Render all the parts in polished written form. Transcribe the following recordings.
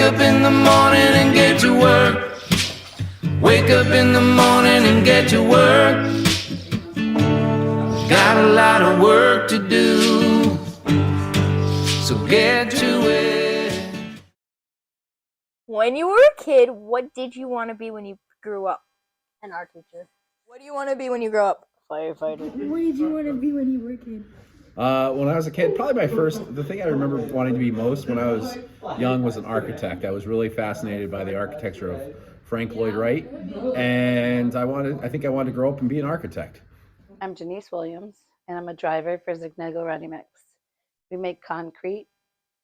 up in the morning and get to work. Wake up in the morning and get to work. Got a lot of work to do, so get to it. When you were a kid, what did you want to be when you grew up? An art teacher. What do you want to be when you grow up? Firefighter. What did you want to be when you were a kid? When I was a kid, probably the thing I remember wanting to be most when I was young was an architect. I was really fascinated by the architecture of Frank Lloyd Wright, and I think I wanted to grow up and be an architect. I'm Janice Williams, and I'm a driver for Zignego Ready Mix. We make concrete,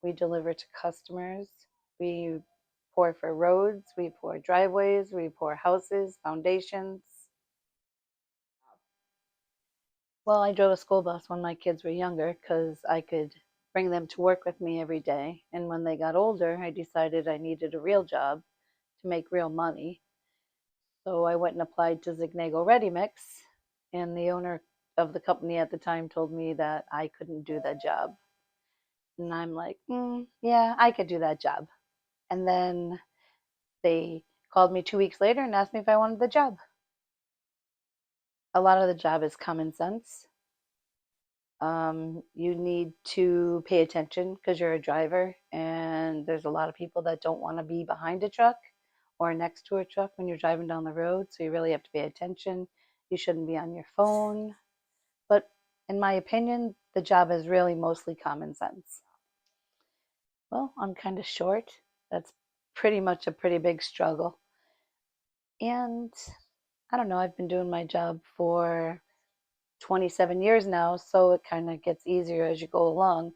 we deliver to customers, we pour for roads, we pour driveways, we pour houses, foundations. Well, I drove a school bus when my kids were younger because I could bring them to work with me every day. And when they got older, I decided I needed a real job to make real money. So I went and applied to Zignego Ready Mix, and the owner of the company at the time told me that I couldn't do that job. And I'm like, yeah, I could do that job. And then they called me 2 weeks later and asked me if I wanted the job. A lot of the job is common sense. You need to pay attention because you're a driver, and there's a lot of people that don't want to be behind a truck or next to a truck when you're driving down the road. So you really have to pay attention. You shouldn't be on your phone. But in my opinion, the job is really mostly common sense. Well, I'm kind of short. That's pretty much a pretty big struggle. And I don't know, I've been doing my job for 27 years now, so it kind of gets easier as you go along.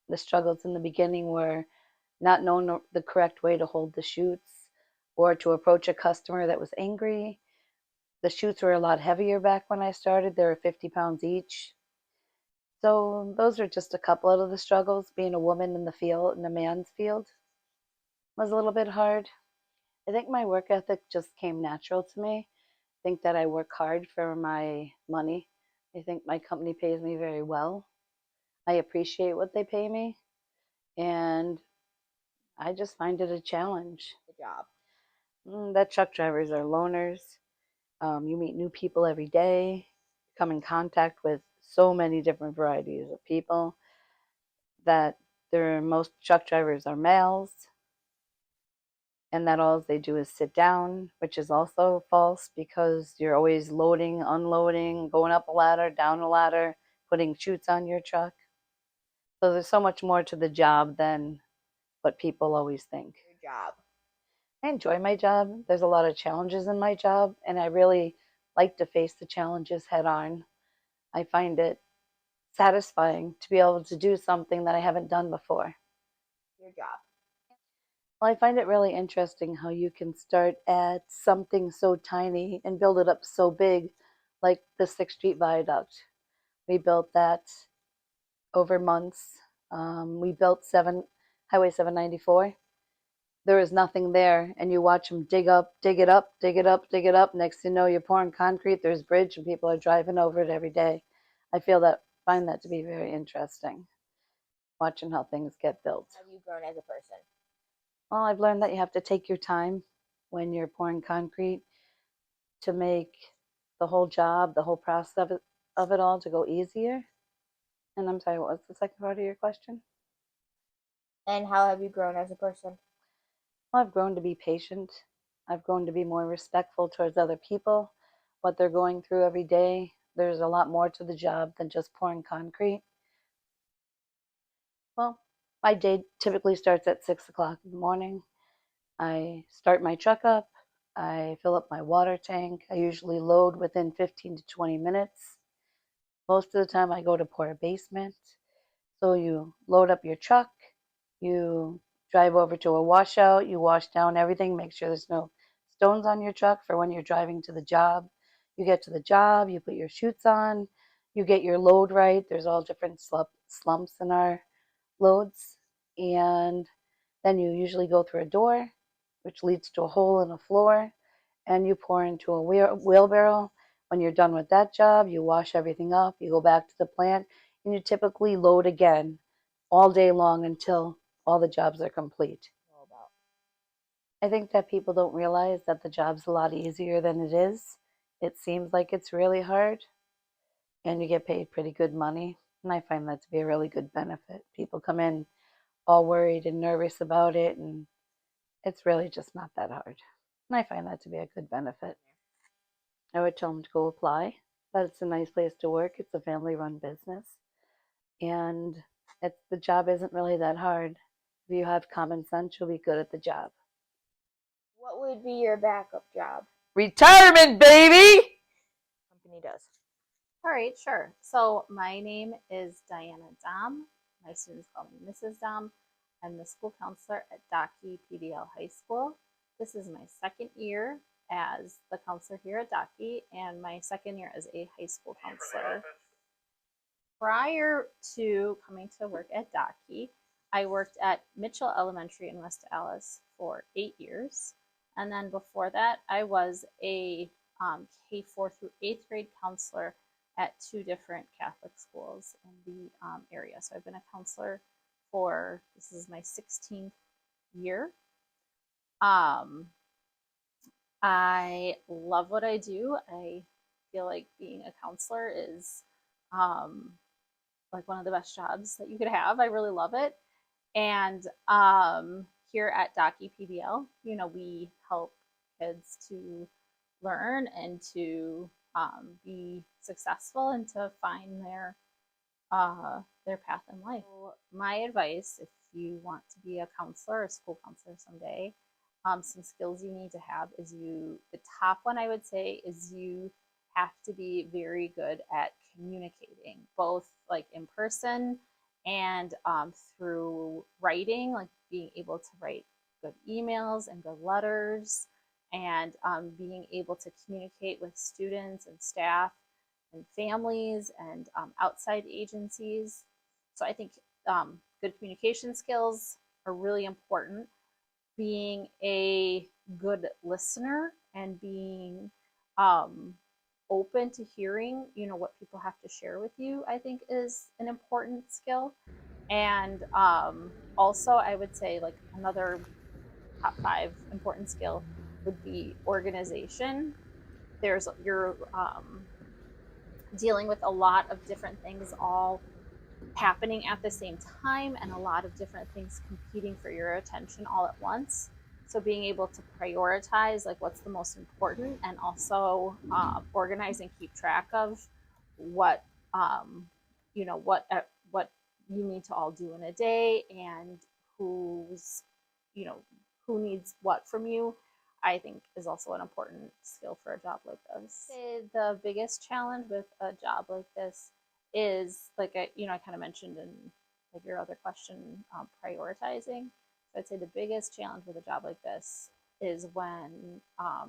The struggles in the beginning were not knowing the correct way to hold the chutes or to approach a customer that was angry. The chutes were a lot heavier back when I started. They were 50 pounds each. So those are just a couple of the struggles. Being a woman in the field, in a man's field, was a little bit hard. I think my work ethic just came natural to me. I think that I work hard for my money. I think my company pays me very well. I appreciate what they pay me, and I just find it a challenge. The job. That truck drivers are loners. You meet new people every day, come in contact with so many different varieties of people that most truck drivers are males, and that all they do is sit down, which is also false because you're always loading, unloading, going up a ladder, down a ladder, putting chutes on your truck. So there's so much more to the job than what people always think. Your job. I enjoy my job. There's a lot of challenges in my job, and I really like to face the challenges head on. I find it satisfying to be able to do something that I haven't done before. Your job. Well, I find it really interesting how you can start at something so tiny and build it up so big, like the 6th Street Viaduct. We built that over months. We built Highway 794. There was nothing there, and you watch them dig up, dig it up, dig it up, dig it up. Next thing you know, you're pouring concrete. There's a bridge, and people are driving over it every day. I find that to be very interesting, watching how things get built. Have you grown as a person? Well, I've learned that you have to take your time when you're pouring concrete to make the whole job, the whole process of it all to go easier. And I'm sorry, what was the second part of your question? And how have you grown as a person? Well, I've grown to be patient. I've grown to be more respectful towards other people, what they're going through every day. There's a lot more to the job than just pouring concrete. Well, my day typically starts at 6 o'clock in the morning. I start my truck up. I fill up my water tank. I usually load within 15 to 20 minutes. Most of the time I go to pour a basement. So you load up your truck, you drive over to a washout, you wash down everything, make sure there's no stones on your truck for when you're driving to the job. You get to the job, you put your chutes on, you get your load right. There's all different slumps in our loads. And then you usually go through a door, which leads to a hole in the floor, and you pour into a wheelbarrow. When you're done with that job, you wash everything up, you go back to the plant, and you typically load again all day long until all the jobs are complete. I think that people don't realize that the job's a lot easier than it is. It seems like it's really hard, and you get paid pretty good money. And I find that to be a really good benefit. People come in all worried and nervous about it, and it's really just not that hard. And I find that to be a good benefit. I would tell them to go apply, but it's a nice place to work. It's a family run business, and the job isn't really that hard. If you have common sense, you'll be good at the job. What would be your backup job? Retirement, baby! Company does. All right, sure. So my name is Diana Dom. My students call me Mrs. Dom. I'm the school counselor at Docky PBL High School. This is my second year as the counselor here at Docky and my second year as a high school counselor. Prior to coming to work at Docky, I worked at Mitchell Elementary in West Allis for 8 years. And then before that, I was a K4 through 8th grade counselor at 2 different Catholic schools in the area. So I've been a counselor for, this is my 16th year. I love what I do. I feel like being a counselor is like one of the best jobs that you could have. I really love it. And here at Docky PBL, you know, we help kids to learn and to be successful and to find their path in life. So my advice, if you want to be a counselor or a school counselor someday, some skills you need to have is the top one I would say is you have to be very good at communicating, both like in person and through writing, like being able to write good emails and good letters, and being able to communicate with students and staff and families and outside agencies. So I think good communication skills are really important. Being a good listener and being open to hearing, you know, what people have to share with you, I think is an important skill. And also, I would say like another top 5 important skill would be organization. You're dealing with a lot of different things all happening at the same time and a lot of different things competing for your attention all at once. So being able to prioritize like what's the most important, and also organize and keep track of what you know what you need to all do in a day, and who's you know who needs what from you, I think is also an important skill for a job like this. The biggest challenge with a job like this is like I kind of mentioned in like your other question, prioritizing. So I'd say the biggest challenge with a job like this is when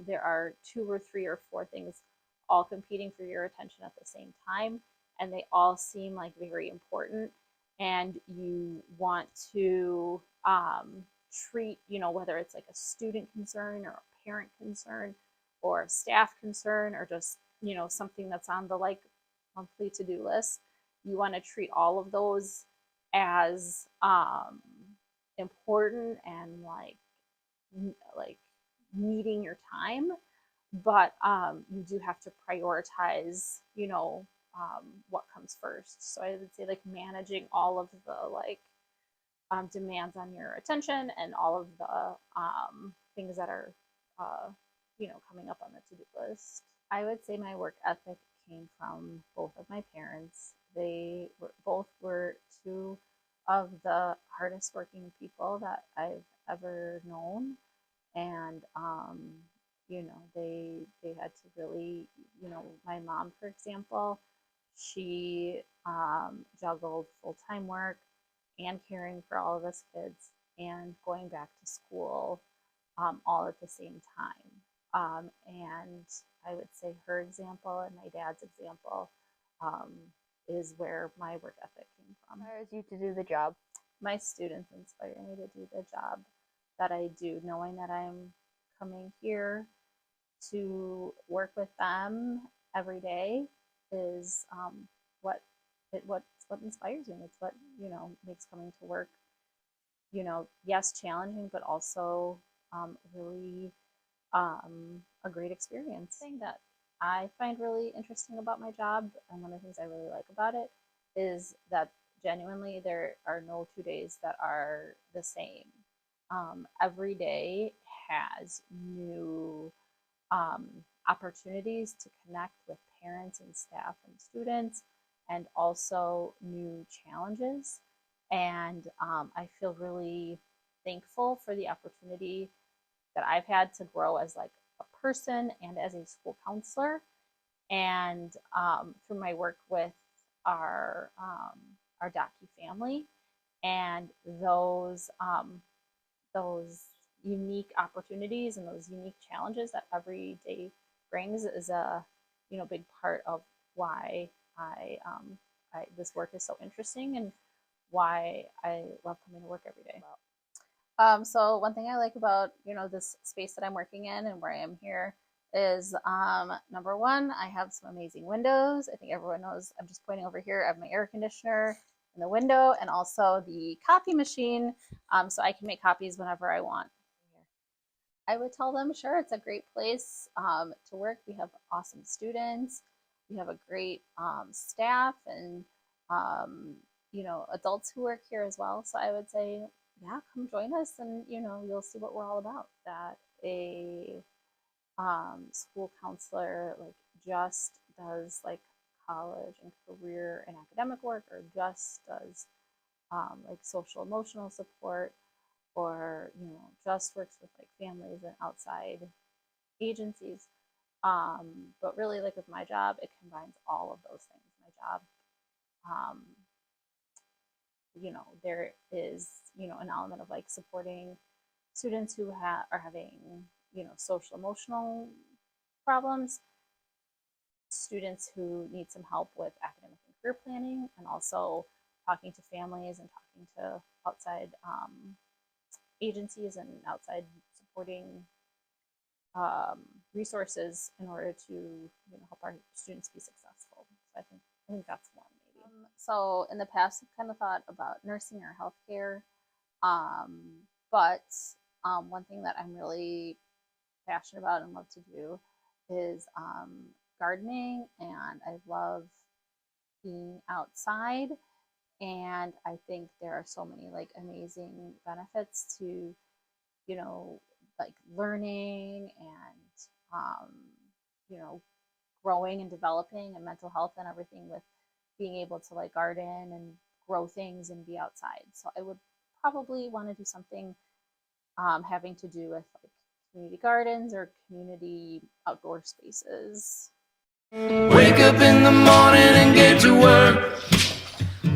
there are 2 or 3 or 4 things all competing for your attention at the same time, and they all seem like very important, and you want to treat, whether it's like a student concern or a parent concern or a staff concern or just, something that's on the like monthly to-do list. You want to treat all of those as important and like needing your time, but you do have to prioritize, what comes first. So I would say like managing all of the like demands on your attention and all of the things that are coming up on the to-do list. I would say my work ethic came from both of my parents. They both were 2 of the hardest working people that I've ever known, and they had to really, my mom, for example, she juggled full-time work and caring for all of us kids and going back to school all at the same time. And I would say her example and my dad's example is where my work ethic came from. Inspires you to do the job? My students inspire me to do the job that I do, knowing that I'm coming here to work with them every day is what inspires me. It's what makes coming to work, yes, challenging, but also really a great experience. Thing that I find really interesting about my job, and one of the things I really like about it, is that genuinely there are no 2 days that are the same. Every day has new opportunities to connect with parents and staff and students, and also new challenges. And I feel really thankful for the opportunity that I've had to grow as like a person and as a school counselor. And through my work with our Docky family, and those unique opportunities and those unique challenges that every day brings is a big part of why this work is so interesting and why I love coming to work every day. So one thing I like about this space that I'm working in and where I am here is number one, I have some amazing windows. I think everyone knows. I'm just pointing over here. I have my air conditioner in the window and also the copy machine, so I can make copies whenever I want. I would tell them, sure, it's a great place to work. We have awesome students. We have a great staff and adults who work here as well. So I would say, yeah, come join us, and you'll see what we're all about. That a school counselor just does college and career and academic work, or just does social emotional support, or just works with families and outside agencies. But really, with my job, it combines all of those things. My job, there is an element of supporting students who are having social emotional problems, students who need some help with academic and career planning, and also talking to families and talking to outside agencies and outside supporting resources in order to help our students be successful. So I think that's one maybe. So in the past, I've kind of thought about nursing or healthcare, but one thing that I'm really passionate about and love to do is gardening, and I love being outside. And I think there are so many amazing benefits to learning and growing and developing, and mental health and everything, with being able to garden and grow things and be outside. So I would probably want to do something having to do with community gardens or community outdoor spaces. Wake up in the morning and get to work.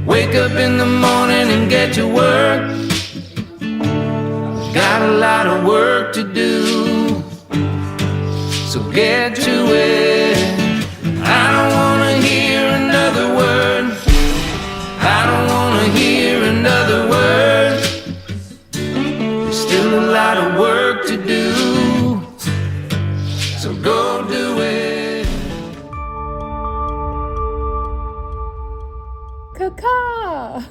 Wake up in the morning and get to work. Got a lot of work to do, so get to it. I don't wanna hear another word. I don't wanna hear another word. There's still a lot of work to do, so go do it. Caca!